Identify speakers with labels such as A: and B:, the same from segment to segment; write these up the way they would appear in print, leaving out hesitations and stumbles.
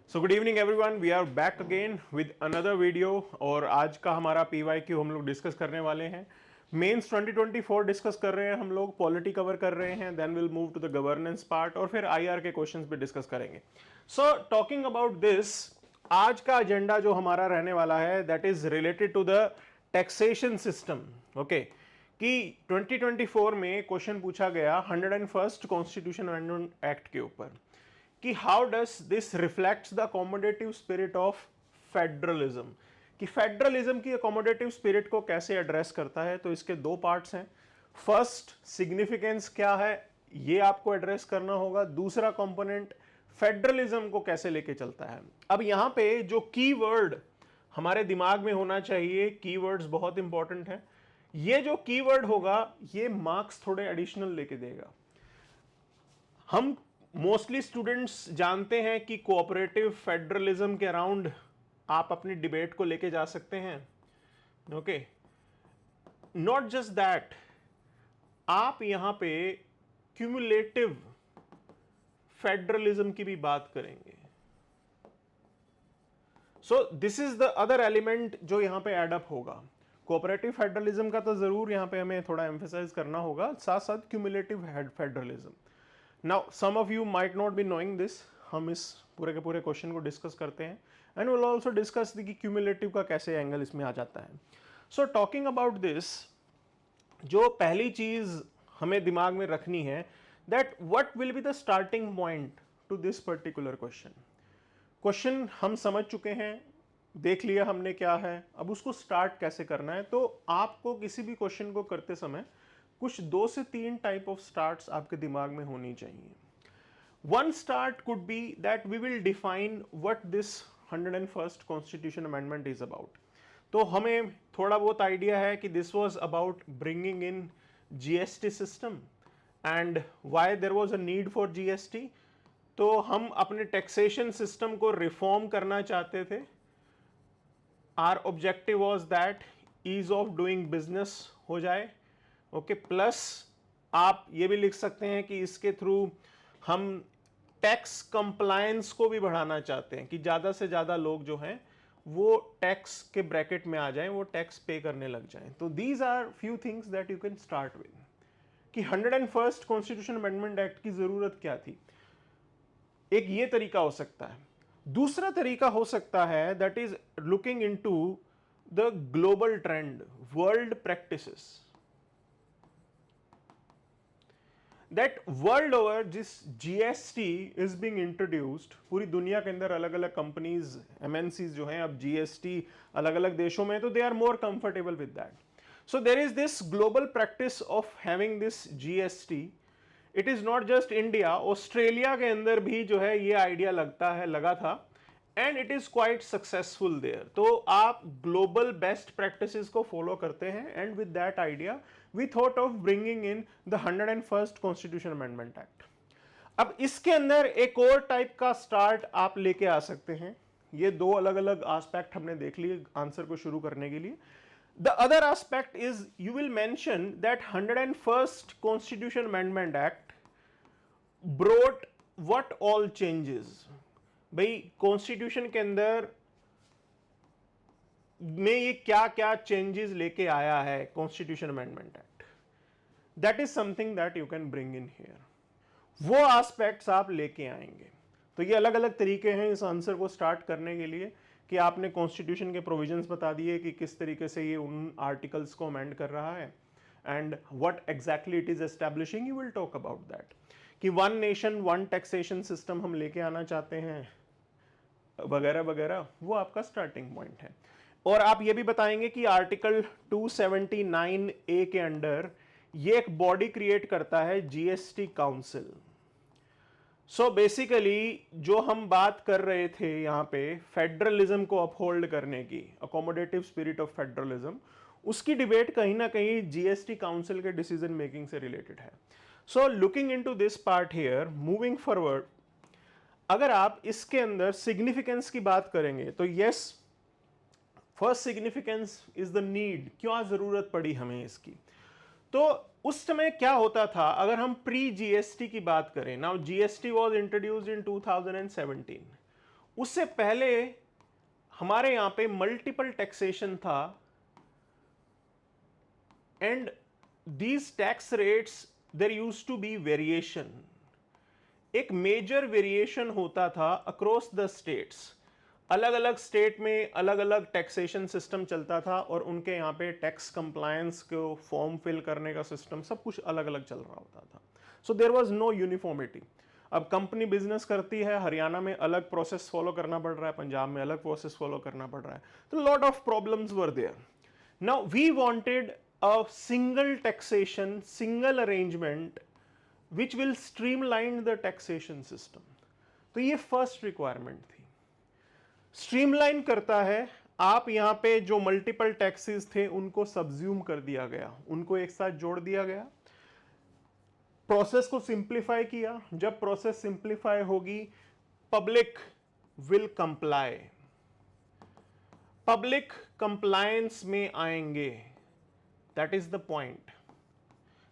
A: So good evening everyone, we are back again with another video. और आज का हमारा PYQ हम लोग डिस्कस करने वाले हैं। मेंस 2024 डिस्कस कर रहे हैं हम लोग, पॉलिटी कवर कर रहे हैं, then will move to the governance part और फिर IR के क्वेश्चंस भी डिस्कस करेंगे। सो टॉकिंग अबाउट दिस, आज का एजेंडा जो हमारा रहने वाला है that is related to the taxation system. Okay, कि 2024 में क्वेश्चन पूछा गया 101st कॉन्स्टिट्यूशन अमेंडमेंट एक्ट के ऊपर कि how does this reflects the accommodative spirit of federalism, कि फेडरलिज्म की अकोमोडेटिव स्पिरिट को कैसे एड्रेस करता है। तो इसके दो पार्ट्स हैं। फर्स्ट, सिग्निफिकेंस क्या है ये आपको एड्रेस करना होगा। दूसरा कंपोनेंट, फेडरलिज्म को कैसे लेके चलता है। अब यहां पे जो कीवर्ड हमारे दिमाग में होना चाहिए, कीवर्ड्स बहुत इंपॉर्टेंट है। ये जो कीवर्ड होगा ये मार्क्स थोड़े एडिशनल लेके देगा। हम मोस्टली स्टूडेंट्स जानते हैं कि कोऑपरेटिव फेडरलिज्म के अराउंड आप अपनी डिबेट को लेके जा सकते हैं। ओके, नॉट जस्ट दैट, आप यहां पे क्यूमुलेटिव फेडरलिज्म की भी बात करेंगे। सो this is the other element जो यहां पे एडअप होगा। कोऑपरेटिव फेडरलिज्म का तो जरूर यहां पे हमें थोड़ा एम्फेसाइज करना होगा, साथ साथ cumulative federalism. Now some of you might not be knowing this. हम इस पूरे के पूरे क्वेश्चन को डिस्कस करते हैं एंड विल आल्सो डिस्कस कि क्यूमुलेटिव का कैसे एंगल इसमें आ जाता है। सो टॉकिंग अबाउट दिस, जो पहली चीज हमें दिमाग में रखनी है that what will be the starting point two this particular question. Question हम समझ चुके हैं, देख लिया हमने क्या है, अब उसको स्टार्ट कैसे करना है। तो आपको किसी भी क्वेश्चन को करते समय कुछ 2 से 3 टाइप ऑफ स्टार्ट्स आपके दिमाग में होनी चाहिए। One start could be that we will define what this 101st constitution amendment is about. तो हमें थोड़ा बहुत आइडिया है कि this was about bringing in GST system and why there was a need for GST। तो हम अपने taxation system को रिफॉर्म करना चाहते थे। Our objective was that ease of doing business हो जाए। ओके, प्लस आप ये भी लिख सकते हैं कि इसके थ्रू हम टैक्स कंप्लायंस को भी बढ़ाना चाहते हैं कि ज्यादा से ज्यादा लोग जो हैं वो टैक्स के ब्रैकेट में आ जाएं, वो टैक्स पे करने लग जाएं। तो these are few things that you can start with कि 101st कॉन्स्टिट्यूशन अमेंडमेंट एक्ट की जरूरत क्या थी। एक ये तरीका हो सकता है। दूसरा तरीका हो सकता है that is looking into the global trend, world practices, that world over जिस GST इज बीइंग इंट्रोड्यूस्ड, पूरी दुनिया के अंदर अलग अलग कंपनीज, MNCs जो हैं अब GST अलग अलग देशों में, तो they are more comfortable with that. So there is this global practice of having this GST। It is not just India, Australia के अंदर भी जो है ये आइडिया लगा था and it is quite successful there. तो आप ग्लोबल बेस्ट प्रैक्टिसेस को फॉलो करते हैं and with that idea we thought of bringing in the 101st constitution amendment act. अब इसके अंदर एक और टाइप का स्टार्ट आप लेके आ सकते हैं। ये दो अलग अलग एस्पेक्ट हमने देख लिए आंसर को शुरू करने के लिए। The other aspect is you will mention that 101st Constitution Amendment Act brought what all changes। भाई कॉन्स्टिट्यूशन के अंदर में ये क्या क्या चेंजेस लेके आया है constitution amendment act, that is something that you can bring in here. वो एस्पेक्ट्स आप लेके आएंगे। तो ये अलग अलग तरीके हैं इस आंसर को स्टार्ट करने के लिए कि आपने कॉन्स्टिट्यूशन के प्रोविजंस बता दिए कि किस तरीके से ये उन आर्टिकल्स को अमेंड कर रहा है and what exactly it is establishing. You will talk about that कि one nation one taxation system हम लेके आना चाहते हैं वगैरह वगैरह। वो आपका स्टार्टिंग पॉइंट है। और आप ये भी बताएंगे कि आर्टिकल 279A के अंडर ये एक बॉडी क्रिएट करता है GST काउंसिल। सो बेसिकली जो हम बात कर रहे थे यहां पे फेडरलिज्म को अपहोल्ड करने की, अकोमोडेटिव स्पिरिट ऑफ फेडरलिज्म, उसकी डिबेट कहीं ना कहीं GST काउंसिल के डिसीजन मेकिंग से रिलेटेड है। So looking into this part here, moving forward, अगर आप इसके अंदर सिग्निफिकेंस की बात करेंगे तो yes, first significance is the need, क्यों जरूरत पड़ी हमें इसकी। तो उस समय क्या होता था अगर हम प्री GST की बात करें। Now GST was introduced in 2017। उससे पहले हमारे यहां पे मल्टीपल टैक्सेशन था, and these tax rates there used to be variation. एक मेजर वेरिएशन होता था अक्रॉस द स्टेट्स, अलग अलग स्टेट में अलग अलग टैक्सेशन सिस्टम चलता था, और उनके यहाँ पे टैक्स कंप्लायंस को फॉर्म फिल करने का सिस्टम सब कुछ अलग अलग चल रहा होता था। So there was no uniformity. अब कंपनी बिजनेस करती है, हरियाणा में अलग प्रोसेस फॉलो करना पड़ रहा है, पंजाब में अलग प्रोसेस फॉलो करना पड़ रहा है, तो lot of problems were there. Now we wanted a single taxation, single arrangement which will streamline the taxation system। तो ये फर्स्ट रिक्वायरमेंट थी। स्ट्रीमलाइन करता है, आप यहां पे जो मल्टीपल टैक्सेस थे उनको सब्ज्यूम कर दिया गया, उनको एक साथ जोड़ दिया गया, प्रोसेस को सिंप्लीफाई किया। जब प्रोसेस सिंप्लीफाई होगी, public will comply, public compliance में आएंगे, दैट इज द पॉइंट।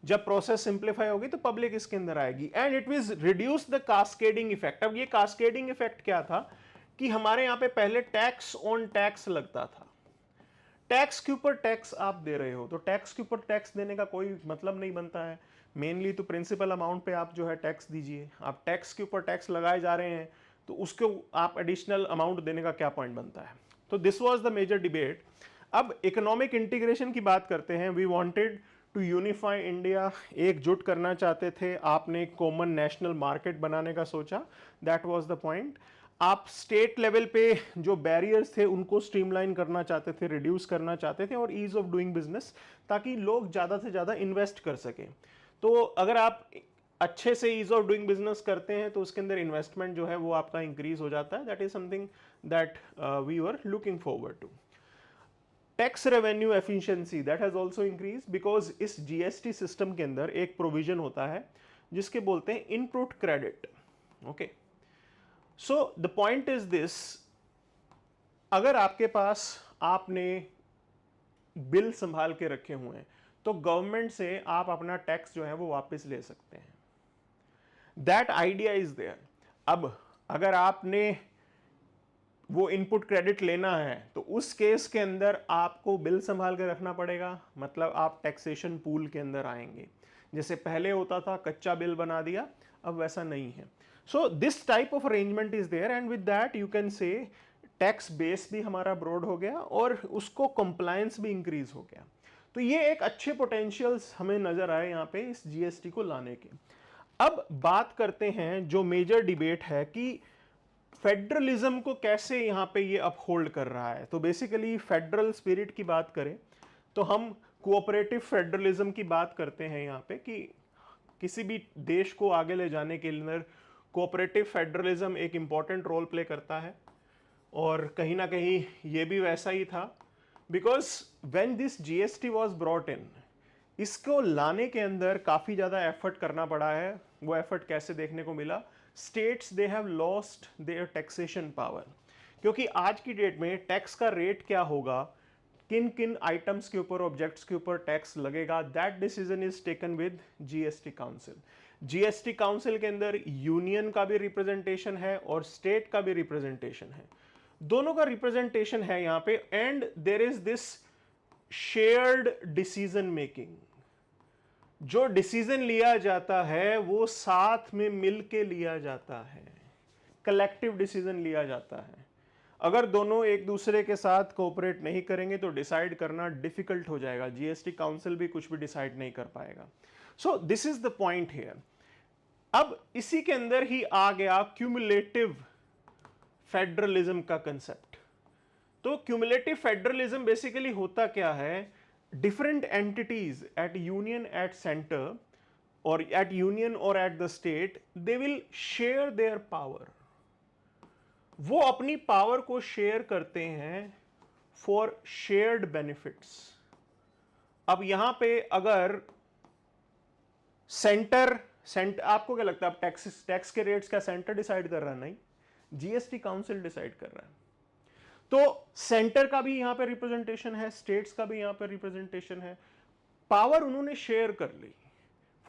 A: जब प्रोसेस सिंप्लीफाई होगी तो पब्लिक इसके अंदर आएगी, and it will reduce the cascading effect. अब ये कास्केडिंग इफेक्ट क्या था कि हमारे यहां पे पहले टैक्स ऑन टैक्स लगता था, टैक्स के ऊपर टैक्स आप दे रहे हो, तो टैक्स के ऊपर टैक्स देने का कोई मतलब नहीं बनता है। मेनली तो प्रिंसिपल अमाउंट पे आप जो है टैक्स दीजिए, आप टैक्स के ऊपर टैक्स लगाए जा रहे हैं, तो उसको आप एडिशनल अमाउंट देने का क्या पॉइंट बनता है। तो this was the major debate. अब इकोनॉमिक इंटीग्रेशन की बात करते हैं। We wanted to unify India, एकजुट करना चाहते थे, आपने एक कॉमन नेशनल मार्केट बनाने का सोचा, दैट वाज द पॉइंट। आप स्टेट लेवल पे जो बैरियर्स थे उनको स्ट्रीमलाइन करना चाहते थे, रिड्यूस करना चाहते थे, और ईज ऑफ डूइंग बिजनेस, ताकि लोग ज़्यादा से ज़्यादा इन्वेस्ट कर सकें। तो अगर आप अच्छे से ईज ऑफ डूइंग बिजनेस करते हैं तो उसके अंदर इन्वेस्टमेंट जो है वो आपका इंक्रीज हो जाता है। That is something that we were looking forward to. Tax revenue efficiency that has also increase, because इस जीएसटी सिस्टम के अंदर एक प्रोविजन होता है जिसके बोलते हैं input credit. Okay, so the point is this, अगर आपके पास आपने बिल संभाल के रखे हुए हैं तो गवर्नमेंट से आप अपना टैक्स जो है वो वापस ले सकते हैं। That idea is there. अब अगर आपने वो इनपुट क्रेडिट लेना है तो उस केस के अंदर आपको बिल संभाल के रखना पड़ेगा, मतलब आप टैक्सेशन पूल के अंदर आएंगे। जैसे पहले होता था कच्चा बिल बना दिया, अब वैसा नहीं है। So this type of arrangement is there, and with that you can say tax base भी हमारा ब्रॉड हो गया और उसको कंप्लायंस भी इंक्रीज हो गया। तो ये एक अच्छे पोटेंशियल्स हमें नजर आए यहाँ पे इस जीएसटी को लाने के। अब बात करते हैं जो मेजर डिबेट है कि फेडरलिज्म को कैसे यहां पे ये अपहोल्ड कर रहा है। तो बेसिकली फेडरल स्पिरिट की बात करें तो हम कोऑपरेटिव फेडरलिज्म की बात करते हैं यहाँ पे, कि किसी भी देश को आगे ले जाने के लिए कोऑपरेटिव फेडरलिज्म एक इंपॉर्टेंट रोल प्ले करता है। और कहीं ना कहीं ये भी वैसा ही था, because when this GST was brought in, इसको लाने के अंदर काफ़ी ज़्यादा एफर्ट करना पड़ा है। वो एफर्ट कैसे देखने को मिला, states they have lost their taxation power, क्योंकि आज की डेट में टैक्स का रेट क्या होगा, किन किन आइटम्स के ऊपर, ऑब्जेक्ट्स के ऊपर टैक्स लगेगा, that decision is taken with GST council. GST council के अंदर यूनियन का भी रिप्रेजेंटेशन है और स्टेट का भी रिप्रेजेंटेशन है, दोनों का रिप्रेजेंटेशन है यहाँ पे, and there is this shared decision making. जो डिसीजन लिया जाता है वो साथ में मिलके लिया जाता है, कलेक्टिव डिसीजन लिया जाता है। अगर दोनों एक दूसरे के साथ कोऑपरेट नहीं करेंगे तो डिसाइड करना डिफिकल्ट हो जाएगा, जीएसटी काउंसिल भी कुछ भी डिसाइड नहीं कर पाएगा। सो this is the point here. अब इसी के अंदर ही आ गया क्यूमुलेटिव फेडरलिज्म का कंसेप्ट। तो क्यूमुलेटिव फेडरलिज्म बेसिकली होता क्या है, different entities at union, at center, or at union or at the state, they will share their power। वो अपनी पावर को शेयर करते हैं फॉर शेयर्ड बेनिफिट्स। अब यहां पे अगर सेंटर आपको क्या लगता है, अब टैक्स के रेट्स क्या सेंटर डिसाइड कर रहा है? नहीं, जीएसटी काउंसिल डिसाइड कर रहा है। तो सेंटर का भी यहां पे रिप्रेजेंटेशन है, स्टेट्स का भी यहां पे रिप्रेजेंटेशन है, पावर उन्होंने शेयर कर ली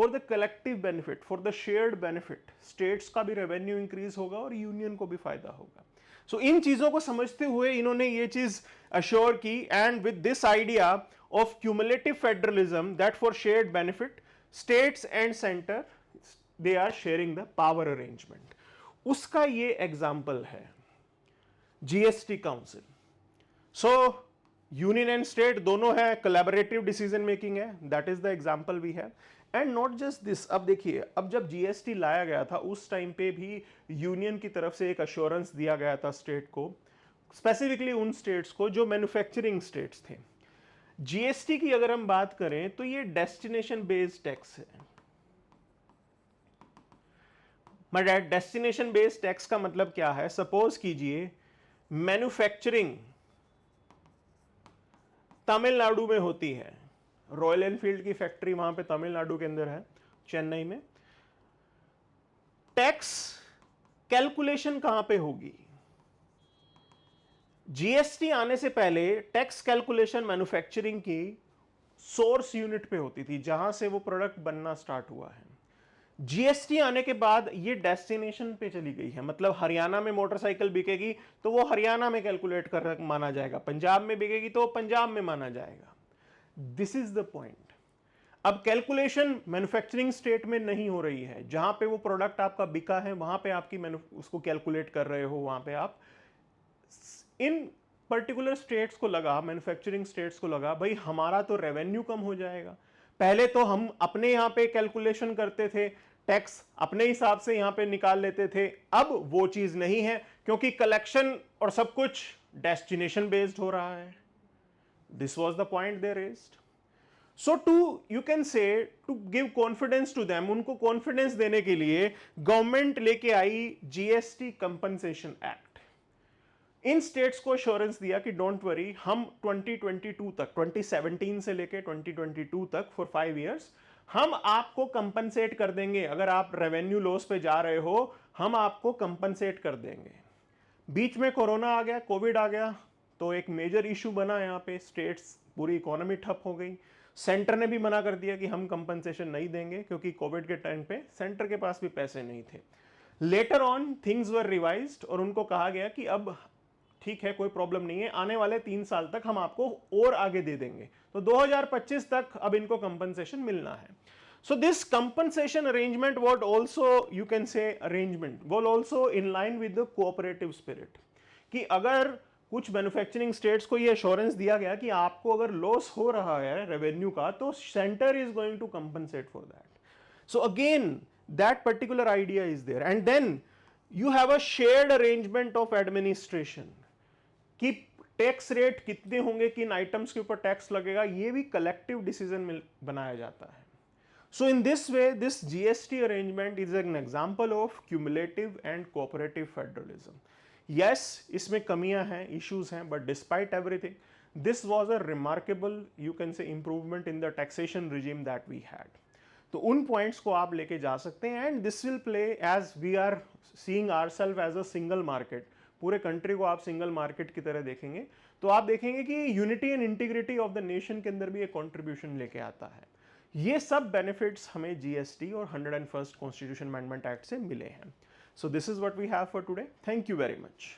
A: for the collective benefit, for the shared benefit, states का भी रेवेन्यू इंक्रीज होगा और यूनियन को भी फायदा होगा। सो इन चीजों को समझते हुए इन्होंने ये चीज अश्योर की, and with this idea of cumulative federalism that for shared benefit states and centre they are sharing the power arrangement, उसका ये एग्जाम्पल है GST council. So union and state दोनों है, कोलैबोरेटिव डिसीजन मेकिंग है, that is the example we have. And not just this, अब देखिए, अब जब जीएसटी लाया गया था उस टाइम पे भी यूनियन की तरफ से एक अश्योरेंस दिया गया था स्टेट को, स्पेसिफिकली उन स्टेट्स को जो मैन्युफैक्चरिंग स्टेट्स थे। जीएसटी की अगर हम बात करें तो ये डेस्टिनेशन बेस्ड टैक्स है। डेस्टिनेशन बेस्ड टैक्स का मतलब क्या है? सपोज कीजिए मैन्युफैक्चरिंग तमिलनाडु में होती है, रॉयल एनफील्ड की फैक्ट्री वहां पे तमिलनाडु के अंदर है, चेन्नई में। टैक्स कैलकुलेशन कहां पे होगी? जीएसटी आने से पहले टैक्स कैलकुलेशन मैन्युफैक्चरिंग की सोर्स यूनिट पे होती थी, जहां से वो प्रोडक्ट बनना स्टार्ट हुआ है। जीएसटी आने के बाद ये डेस्टिनेशन पे चली गई है, मतलब हरियाणा में मोटरसाइकिल बिकेगी तो वो हरियाणा में कैलकुलेट कर माना जाएगा, पंजाब में बिकेगी तो पंजाब में माना जाएगा। This is the point. अब कैलकुलेशन मैन्युफैक्चरिंग स्टेट में नहीं हो रही है, जहां पे वो प्रोडक्ट आपका बिका है वहां पे आपकी उसको कैलकुलेट कर रहे हो, वहां पे आप इन पर्टिकुलर स्टेट्स को लगा, मैन्युफैक्चरिंग स्टेट्स को लगा भाई हमारा तो रेवेन्यू कम हो जाएगा। पहले तो हम अपने यहां पे कैलकुलेशन करते थे, टैक्स अपने हिसाब से यहां पे निकाल लेते थे, अब वो चीज नहीं है क्योंकि कलेक्शन और सब कुछ डेस्टिनेशन बेस्ड हो रहा है। This was the point they raised. So to you can say to give confidence to them, उनको कॉन्फिडेंस देने के लिए गवर्नमेंट लेके आई जीएसटी कंपनसेशन एक्ट। इन स्टेट्स को अश्योरेंस दिया कि डोंट वरी, हम 2022 तक, 2017 से लेके 2022 तक फॉर 5 इयर्स हम आपको कंपनसेट कर देंगे। अगर आप रेवेन्यू लॉस पे जा रहे हो हम आपको कंपनसेट कर देंगे। बीच में कोरोना आ गया, कोविड आ गया, तो एक मेजर इशू बना यहाँ पे, स्टेट्स पूरी इकोनॉमी ठप हो गई। सेंटर ने भी मना कर दिया कि हम कंपनसेशन नहीं देंगे क्योंकि कोविड के टाइम पे सेंटर के पास भी पैसे नहीं थे। Later on things were revised और उनको कहा गया कि अब ठीक है, कोई प्रॉब्लम नहीं है, आने वाले 3 साल तक हम आपको और आगे दे देंगे, तो 2025 तक अब इनको कंपनसेशन मिलना है। So this compensation arrangement what also you can से arrangement wall also in line with the cooperative spirit, कि अगर कुछ मैन्युफैक्चरिंग स्टेट्स को ये अश्योरेंस दिया गया कि आपको अगर लॉस हो रहा है रेवेन्यू का तो centre is going to compensate for that. So again that particular idea is there, and then you have a shared arrangement of administration कि टैक्स रेट कितने होंगे, किन आइटम्स के ऊपर टैक्स लगेगा, ये भी कलेक्टिव डिसीजन में बनाया जाता है। So in this way this GST arrangement is an example of cumulative and cooperative federalism. Yes, इसमें कमियां हैं, इश्यूज हैं, but despite everything this was a remarkable you can say improvement in the taxation regime that we had. तो उन points को आप लेके जा सकते हैं, and this will play as we are seeing ourselves as a single market. पूरे country को आप सिंगल मार्केट की तरह देखेंगे तो आप देखेंगे कि unity and integrity of the nation के अंदर भी एक कंट्रीब्यूशन लेके आता है। ये सब बेनिफिट्स हमें जीएसटी और 101st कॉन्स्टिट्यूशन अमेंडमेंट एक्ट से मिले हैं। So this is what we have for today. Thank you very much.